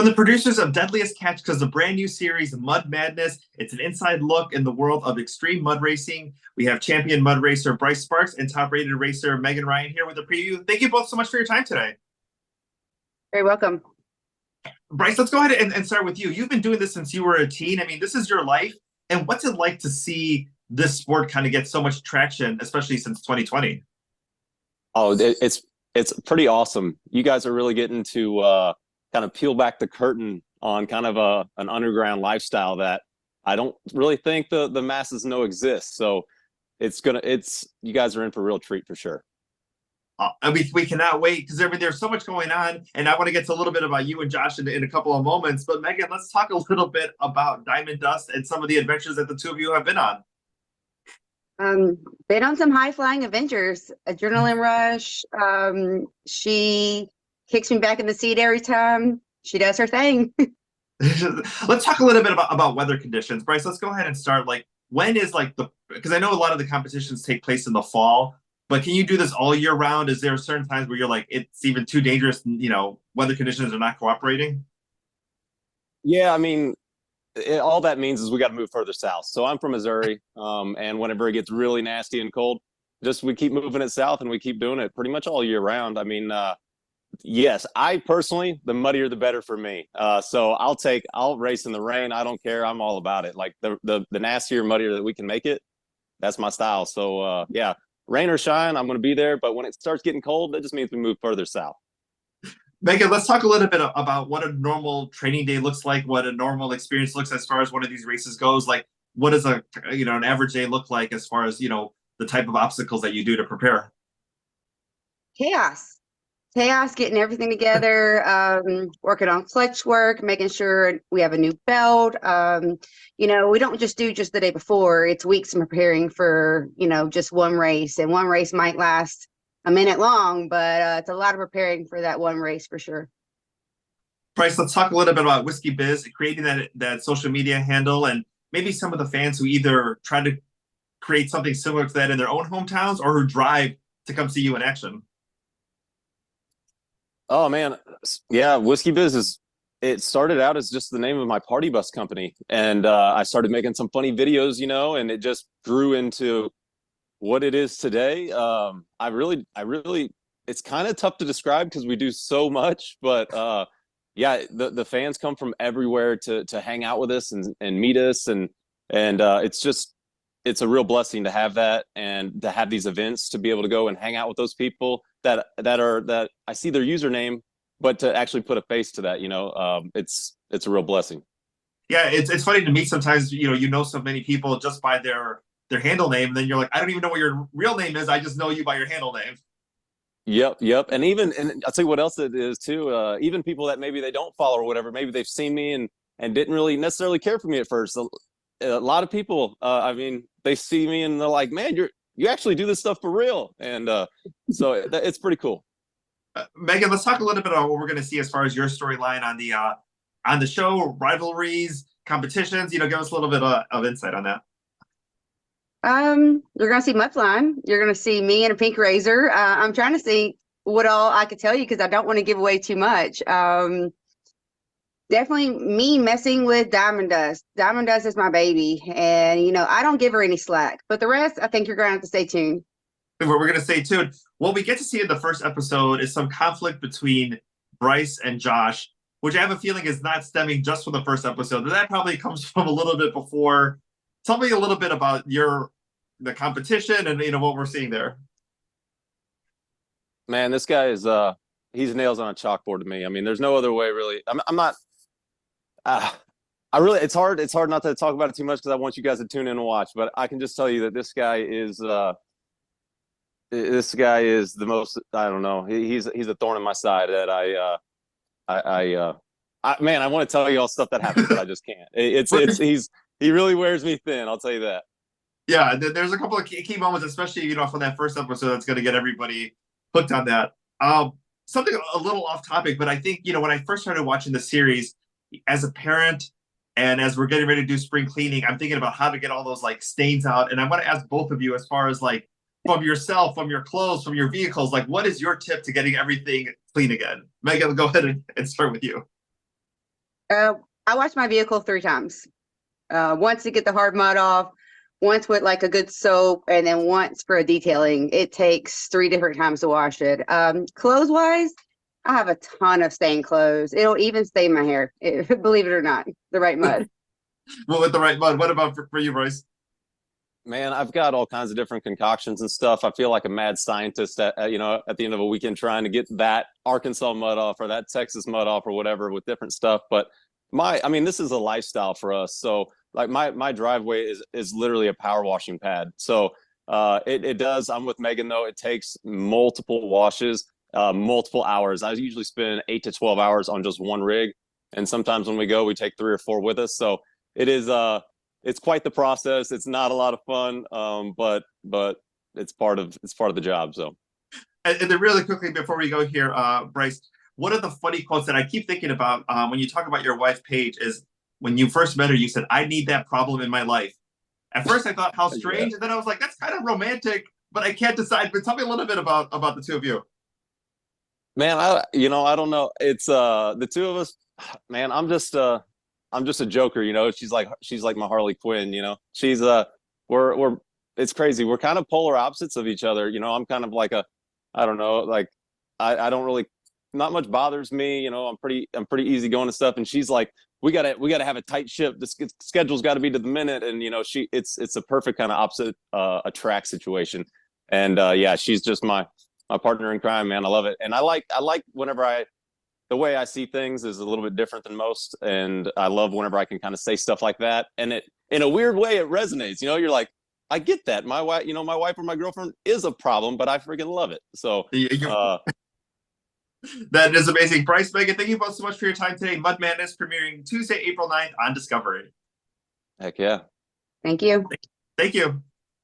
From the producers of Deadliest Catch, because the brand new series, Mud Madness, it's an inside look in the world of extreme mud racing. We have champion mud racer Bryce Sparks and top-rated racer Megan Rion here with a preview. Thank you both so much for your time today. Very welcome. Bryce, let's go ahead and start with you. You've been doing this since you were a teen. I mean, this is your life. And what's it like to see this sport kind of get so much traction, especially since 2020? Oh, it's pretty awesome. You guys are really getting to kind of peel back the curtain on kind of an underground lifestyle that I don't really think the masses know exists. So you guys are in for a real treat for sure. And we cannot wait because there's so much going on, and I want to get to a little bit about you and Josh in a couple of moments. But Megan, let's talk a little bit about Diamond Dust and some of the adventures that the two of you have been on. Been on some high-flying adventures, adrenaline rush. She kicks me back in the seat every time. She does her thing. Let's talk a little bit about weather conditions. Bryce, let's go ahead and start. Like, when is because I know a lot of the competitions take place in the fall, but can you do this all year round? Is there certain times where you're like, it's even too dangerous, weather conditions are not cooperating? Yeah, I mean, all that means is we got to move further south. So I'm from Missouri, and whenever it gets really nasty and cold, we keep moving it south, and we keep doing it pretty much all year round. I mean, yes, I personally, the muddier the better for me. So I'll race in the rain. I don't care. I'm all about it. Like the nastier, muddier that we can make it, that's my style. So yeah, rain or shine, I'm going to be there. But when it starts getting cold, that just means we move further south. Megan, let's talk a little bit about what a normal training day looks like, what a normal experience looks as far as one of these races goes. Like, what does an average day look like as far as, the type of obstacles that you do to prepare? Chaos, getting everything together, working on clutch work, making sure we have a new belt. We don't just do the day before. It's weeks in preparing for, just one race. And one race might last a minute long, but it's a lot of preparing for that one race for sure. Bryce, let's talk a little bit about Whiskeybiz, creating that social media handle, and maybe some of the fans who either try to create something similar to that in their own hometowns or who drive to come see you in action. Oh man, yeah, Whiskeybiz it started out as just the name of my party bus company, and I started making some funny videos, and it just grew into what it is today. I really, it's kind of tough to describe because we do so much, but yeah, the fans come from everywhere to hang out with us and meet us, and it's a real blessing to have that and to have these events, to be able to go and hang out with those people that I see their username, but to actually put a face to that, it's a real blessing. Yeah, it's funny to meet sometimes, so many people just by their handle name, and then you're like, I don't even know what your real name is. I just know you by your handle name. Yep. And I'll tell you what else it is too. Even people that maybe they don't follow or whatever, maybe they've seen me and didn't really necessarily care for me at first. A lot of people, they see me and they're like, man, you actually do this stuff for real. And so it's pretty cool. Megan, let's talk a little bit about what we're going to see as far as your storyline on the show, rivalries, competitions. Give us a little bit of insight on that. You're gonna see mudflying. You're gonna see me and a pink razor. I'm trying to see what all I could tell you because I don't want to give away too much. Definitely me messing with Diamond Dust. Diamond Dust is my baby, and I don't give her any slack. But the rest, I think you're gonna have to stay tuned. We're gonna stay tuned. What we get to see in the first episode is some conflict between Bryce and Josh, which I have a feeling is not stemming just from the first episode. That probably comes from a little bit before. Tell me a little bit about the competition and what we're seeing there. Man, this guy is he's nails on a chalkboard to me. I mean, there's no other way really. I'm not. It's hard not to talk about it too much because I want you guys to tune in and watch. But I can just tell you that this guy is the most. I don't know. He's a thorn in my side that man, I want to tell you all stuff that happens, but I just can't. He really wears me thin. I'll tell you that. Yeah, there's a couple of key moments, especially from that first episode, that's going to get everybody hooked on that. Something a little off topic, but I think when I first started watching the series as a parent, and as we're getting ready to do spring cleaning, I'm thinking about how to get all those stains out. And I want to ask both of you, as far as from yourself, from your clothes, from your vehicles, what is your tip to getting everything clean again? Megan, go ahead and start with you. I wash my vehicle 3 times. Once to get the hard mud off, once with like a good soap, and then once for a detailing. It takes 3 different times to wash it. Clothes wise, I have a ton of stained clothes. It'll even stain my hair, believe it or not, the right mud. Well, with the right mud. What about for you, Bryce? Man, I've got all kinds of different concoctions and stuff. I feel like a mad scientist at the end of a weekend trying to get that Arkansas mud off or that Texas mud off or whatever with different stuff. But this is a lifestyle for us. So like my driveway is literally a power washing pad. So it does. I'm with Megan though. It takes multiple washes, multiple hours. I usually spend 8 to 12 hours on just one rig. And sometimes when we go, we take 3 or 4 with us. So it is, it's quite the process. It's not a lot of fun, but it's part of the job. So, and then really quickly before we go here, Bryce, one of the funny quotes that I keep thinking about when you talk about your wife Paige is when you first met her, you said, "I need that problem in my life." At first, I thought how strange, Yeah. and then I was like, "That's kind of romantic," but I can't decide. But tell me a little bit about the two of you. Man, I don't know. It's the two of us. Man, I'm just a joker, She's like my Harley Quinn, She's we're it's crazy. We're kind of polar opposites of each other. I'm kind of like I don't know, like I don't really, not much bothers me, I'm pretty easygoing and stuff. And she's like, we gotta have a tight ship. The schedule's got to be to the minute. And it's a perfect kind of opposite attract situation. And yeah, she's just my partner in crime, man. I love it. And I like whenever the way I see things is a little bit different than most. And I love whenever I can kind of say stuff like that. And it, in a weird way, it resonates. You're like, I get that. My wife, my wife or my girlfriend is a problem, but I freaking love it. So that is amazing. Bryce, Megan, thank you both so much for your time today. Mud Madness premiering Tuesday, April 9th on Discovery. Heck yeah. Thank you. Thank you.